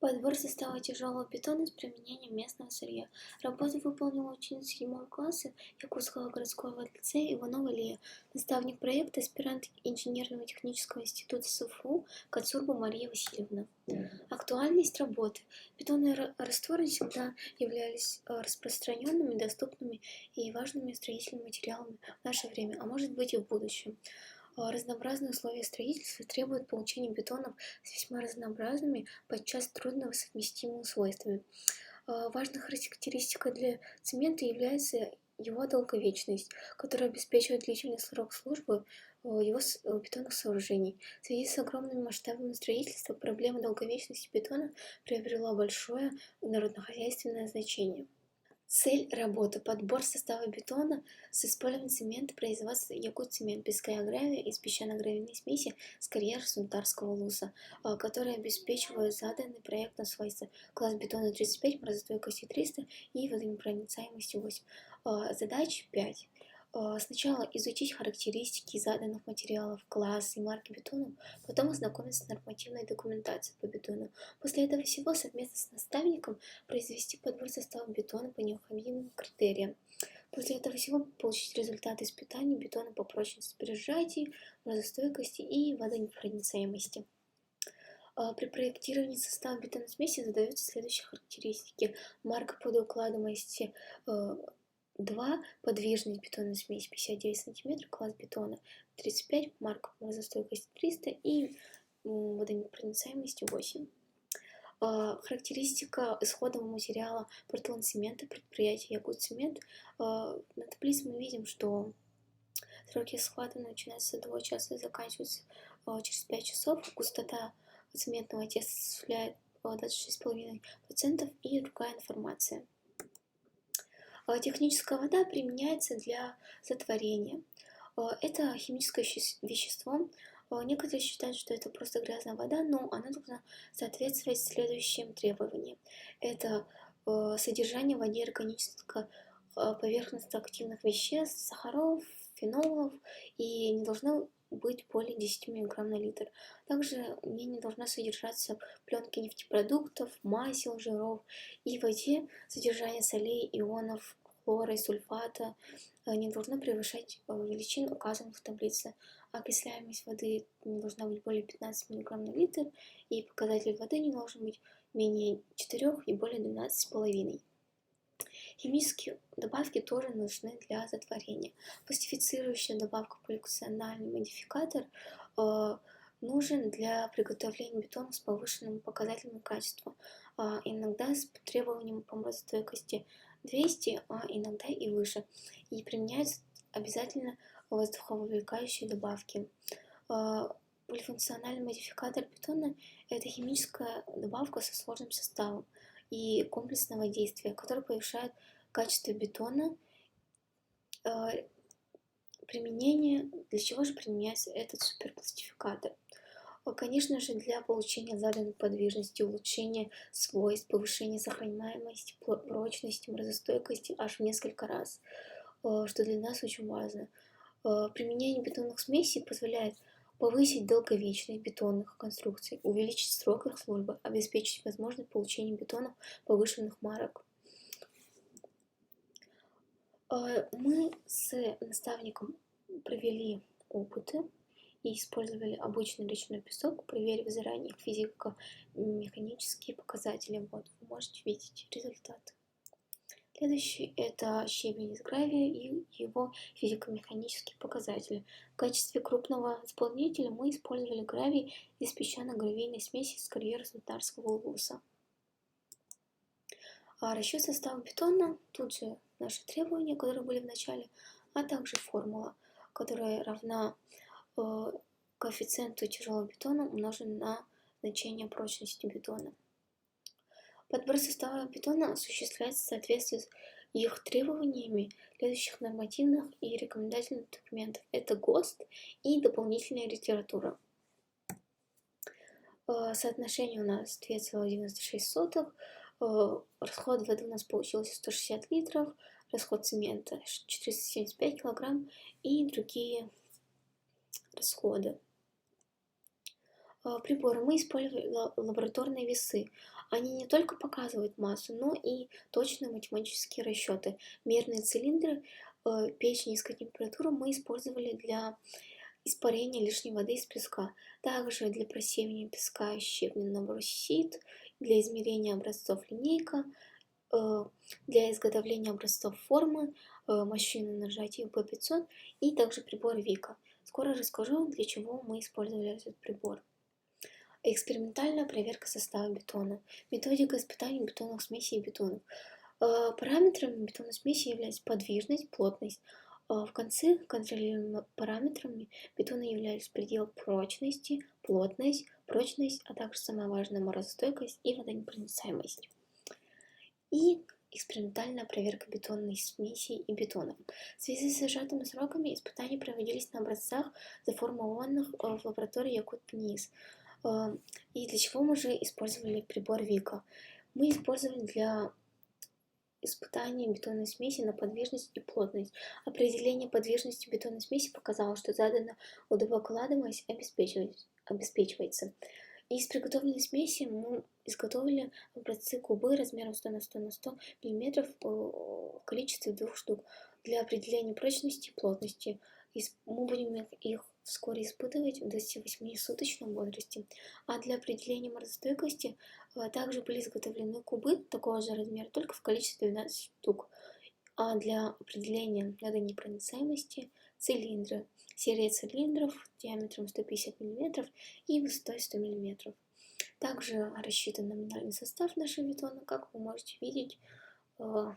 Подбор состава тяжелого бетона с применением местного сырья. Работу выполнила ученица 7 класса Якутского городского лицея Иванова Лия, наставник проекта, аспирант инженерного технического института СФУ Кацурба Мария Васильевна. Актуальность работы. Бетонные растворы всегда являлись распространенными, доступными и важными строительными материалами в наше время, а может быть и в будущем. Разнообразные условия строительства требуют получения бетонов с весьма разнообразными, подчас трудно совместимыми свойствами. Важной характеристикой для цемента является его долговечность, которая обеспечивает длительный срок службы его бетонных сооружений. В связи с огромными масштабами строительства проблема долговечности бетона приобрела большое народнохозяйственное значение. Цель работы – подбор состава бетона с использованием цемента, производство якутцемент, песка и гравия из песчано-гравийной смеси с карьер сунтарского луса, которые обеспечивают заданные проектом свойства: класс бетона 35, морозостойкости 300 и водонепроницаемостью 8. Задач 5. Сначала изучить характеристики заданных материалов, класс и марки бетона, потом ознакомиться с нормативной документацией по бетону. После этого всего совместно с наставником произвести подбор состава бетона по необходимым критериям. После этого всего получить результаты испытаний бетона по прочности при сжатии, морозостойкости и водонепроницаемости. При проектировании состава бетонной смеси задаются следующие характеристики: марка подукладываемости 2, подвижность бетонной смеси 59 см, класс бетона 35, марка морозостойкости 300 и водонепроницаемостью 8. Характеристика исходного материала портландцемента предприятия Якутцемент. На таблице мы видим, что сроки схвата начинаются с 1 часа и заканчиваются через 5 часов. Густота цементного теста составляет 26,5% и другая информация. Техническая вода применяется для затворения. Это химическое вещество. Некоторые считают, что это просто грязная вода, но она должна соответствовать следующим требованиям. Это содержание в воде органическо-поверхностно-активных веществ, сахаров, фенолов, и не должно быть более 10 мг на литр. Также в ней не должна содержаться пленки нефтепродуктов, масел, жиров. И в воде содержание солей, ионов, хлора и сульфата не должно превышать величин, указанных в таблице. Окисляемость воды не должна быть более 15 мг на литр, и показатель воды не должен быть менее 4 и более 12,5. Химические добавки тоже нужны для затворения. Пластифицирующая добавка полифункциональный модификатор нужен для приготовления бетона с повышенным показателем качества, иногда с требованием по морозостойкости 200, а иногда и выше. И применяются обязательно воздуховывлекающие добавки. Полифункциональный модификатор бетона – это химическая добавка со сложным составом и комплексного действия, который повышает качество бетона. Применение. Для чего же применяется этот суперпластификатор? Конечно же, для получения заданной подвижности, улучшения свойств, повышения сохраняемости, прочности, морозостойкости аж в несколько раз, что для нас очень важно. Применение бетонных смесей позволяет повысить долговечность бетонных конструкций, увеличить срок их службы, обеспечить возможность получения бетонов повышенных марок. Мы с наставником провели опыты и использовали обычный речной песок, проверив заранее их физико-механические показатели. Вот вы можете видеть результаты. Следующий – это щебень из гравия и его физико-механические показатели. В качестве крупного исполнителя мы использовали гравий из песчано-гравийной смеси с карьера сунтарского луса. Расчет состава бетона, тут же наши требования, которые были в начале, а также формула, которая равна коэффициенту тяжелого бетона умноженному на значение прочности бетона. Подбор состава бетона осуществляется в соответствии с их требованиями следующих нормативных и рекомендательных документов. Это ГОСТ и дополнительная литература. Соотношение у нас 2,96. Расход воды у нас получился 160 литров, расход цемента 475 килограмм и другие расходы. Приборы. Мы использовали лабораторные весы. Они не только показывают массу, но и точные математические расчеты. Мерные цилиндры, печь низкой температуры мы использовали для испарения лишней воды из песка. Также для просеивания песка и щебня на брусит, для измерения образцов линейка, э, для изготовления образцов формы, машины нажатия P500 и также прибор Вика. Скоро расскажу, для чего мы использовали этот прибор. Экспериментальная проверка состава бетона. Методика испытаний бетонных смесей и бетонов. Параметрами бетонной смеси являются подвижность, плотность. В конце контролируемыми параметрами бетона являлись предел прочности, плотность, прочность, а также самое важное морозостойкость и водонепроницаемость. И экспериментальная проверка бетонной смеси и бетонов. В связи с сжатыми сроками испытания проводились на образцах, заформованных в лаборатории Якут-Тунис. И для чего мы же использовали прибор Вика? Мы использовали для испытания бетонной смеси на подвижность и плотность. Определение подвижности бетонной смеси показало, что заданная водовыкладываемость обеспечивается. Из приготовленной смеси мы изготовили образцы кубы размером 100 на 100 на 100 мм в количестве 2 штук для определения прочности и плотности. Мы будем их вскоре испытывать в 28-суточном возрасте. А для определения морозостойкости также были изготовлены кубы такого же размера, только в количестве 12 штук. А для определения водонепроницаемости цилиндры. Серия цилиндров диаметром 150 мм и высотой 100 мм. Также рассчитан номинальный состав нашего бетона, как вы можете видеть в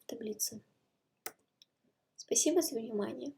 таблице. Спасибо за внимание.